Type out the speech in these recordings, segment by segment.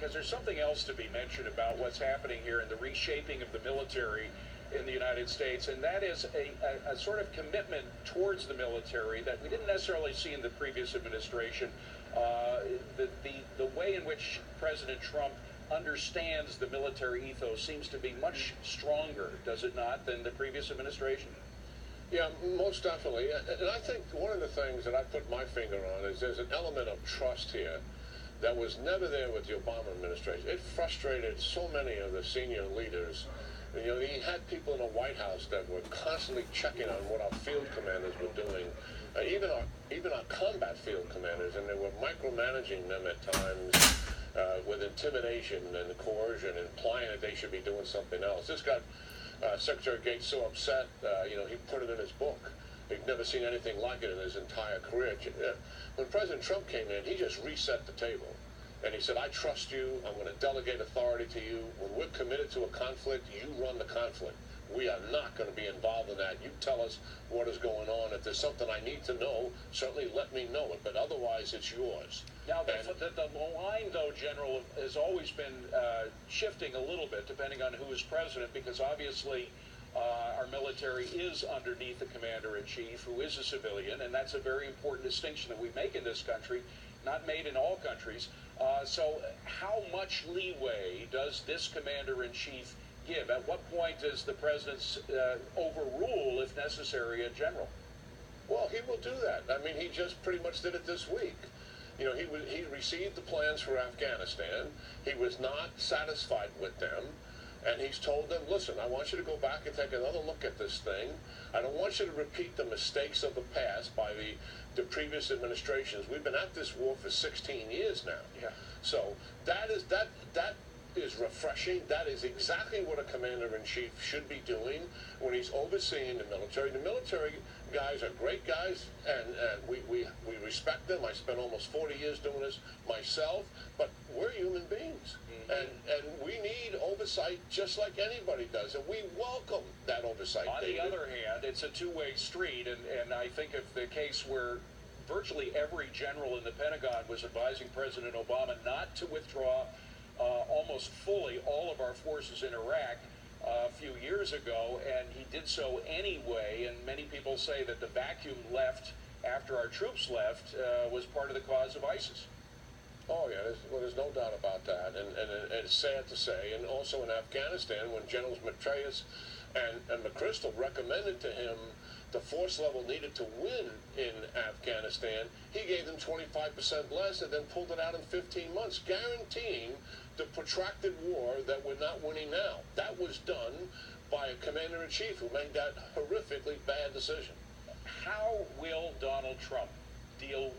because there's something else to be mentioned about what's happening here in the reshaping of the military in the United States, and that is a sort of commitment towards the military that we didn't necessarily see in the previous administration. The way in which President Trump understands the military ethos seems to be much stronger, does it not, than the previous administration? Yeah, most definitely. And I think one of the things that I put my finger on is there's an element of trust here that was never there with the Obama administration. It frustrated so many of the senior leaders. You know, he had people in the White House that were constantly checking on what our field commanders were doing, even our combat field commanders, and they were micromanaging them at times with intimidation and coercion, implying that they should be doing something else. This got Secretary Gates so upset, he put it in his book. He'd never seen anything like it in his entire career. When President Trump came in, he just reset the table. And he said, I trust you. I'm going to delegate authority to you. When we're committed to a conflict, you run the conflict. We are not going to be involved in that. You tell us what is going on. If there's something I need to know, certainly let me know it. But otherwise, it's yours. Now, the line, though, General, has always been shifting a little bit, depending on who is president, because obviously our military is underneath the commander-in-chief, who is a civilian, and that's a very important distinction that we make in this country, not made in all countries. So how much leeway does this commander-in-chief give? At what point does the president overrule, if necessary, a general? Well, he will do that. I mean, he just pretty much did it this week. You know, he received the plans for Afghanistan. He was not satisfied with them. And he's told them, listen, I want you to go back and take another look at this thing. I don't want you to repeat the mistakes of the past by the previous administrations. We've been at this war for 16 years now. Yeah. So that is refreshing. That is exactly what a commander-in-chief should be doing when he's overseeing the military. The military guys are great guys, and we respect them. I spent almost 40 years doing this myself, but we're human beings. And we need oversight just like anybody does, and we welcome that oversight. On the other hand, it's a two-way street, and I think of the case where virtually every general in the Pentagon was advising President Obama not to withdraw almost fully all of our forces in Iraq a few years ago, and he did so anyway, and many people say that the vacuum left after our troops left was part of the cause of ISIS. Oh, yeah, there's no doubt about that, and it's sad to say. And also in Afghanistan, when Generals Petraeus and McChrystal recommended to him the force level needed to win in Afghanistan, he gave them 25% less and then pulled it out in 15 months, guaranteeing the protracted war that we're not winning now. That was done by a commander-in-chief who made that horrifically bad decision. How will Donald Trump deal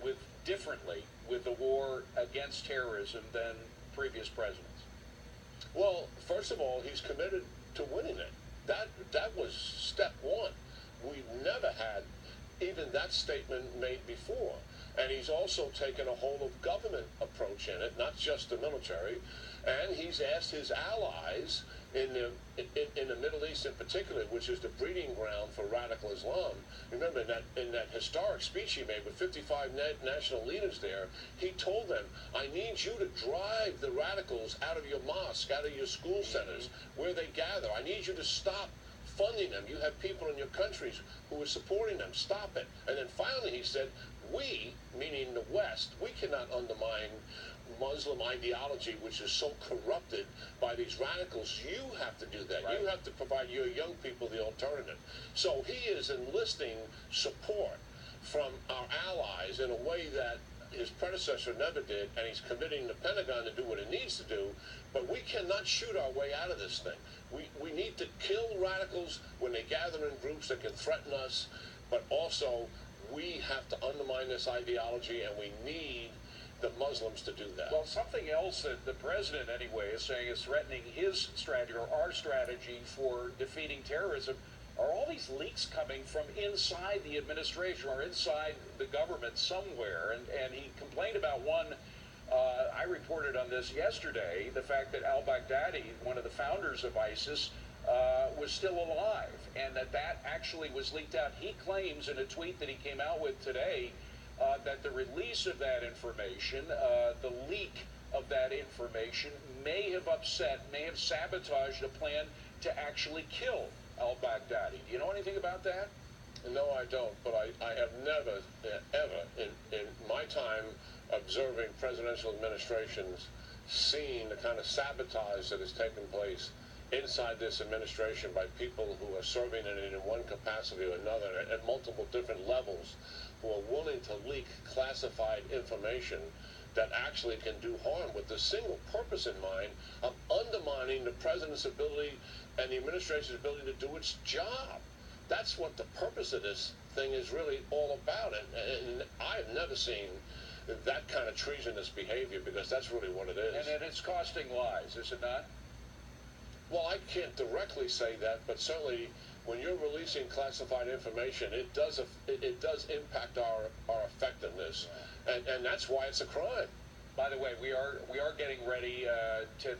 differently with the war against terrorism than previous presidents? Well, first of all, he's committed to winning it. That was step one. We've never had even that statement made before. And he's also taken a whole of government approach in it, not just the military. And he's asked his allies in the Middle East in particular, which is the breeding ground for radical Islam. Remember, in that historic speech he made with 55 national leaders there, he told them, I need you to drive the radicals out of your mosque, out of your school centers, where they gather. I need you to stop funding them. You have people in your countries who are supporting them. Stop it. And then finally he said, we, meaning the West, we cannot undermine Muslim ideology, which is so corrupted by these radicals. You have to do that. Right. You have to provide your young people the alternative. So he is enlisting support from our allies in a way that his predecessor never did, and he's committing the Pentagon to do what it needs to do. But we cannot shoot our way out of this thing. We need to kill radicals when they gather in groups that can threaten us, but also we have to undermine this ideology, and we need the Muslims to do that. Well, something else that the president, anyway, is saying is threatening his strategy or our strategy for defeating terrorism are all these leaks coming from inside the administration or inside the government somewhere. And he complained about one. I reported on this yesterday, the fact that al-Baghdadi, one of the founders of ISIS, was still alive, and that actually was leaked out. He claims in a tweet that he came out with today that the release of that information, the leak of that information, information may have sabotaged a plan to actually kill al-Baghdadi. Do you know anything about that? No, I don't, but I have never, ever, in my time observing presidential administrations, seen the kind of sabotage that has taken place inside this administration by people who are serving in it in one capacity or another at multiple different levels, who are willing to leak classified information that actually can do harm with the single purpose in mind of undermining the president's ability and the administration's ability to do its job. That's what the purpose of this thing is really all about. And I've never seen that kind of treasonous behavior, because that's really what it is. And it's costing lives, is it not? Well, I can't directly say that, but certainly when you're releasing classified information, it does impact our effectiveness, and that's why it's a crime. By the way, we are getting ready to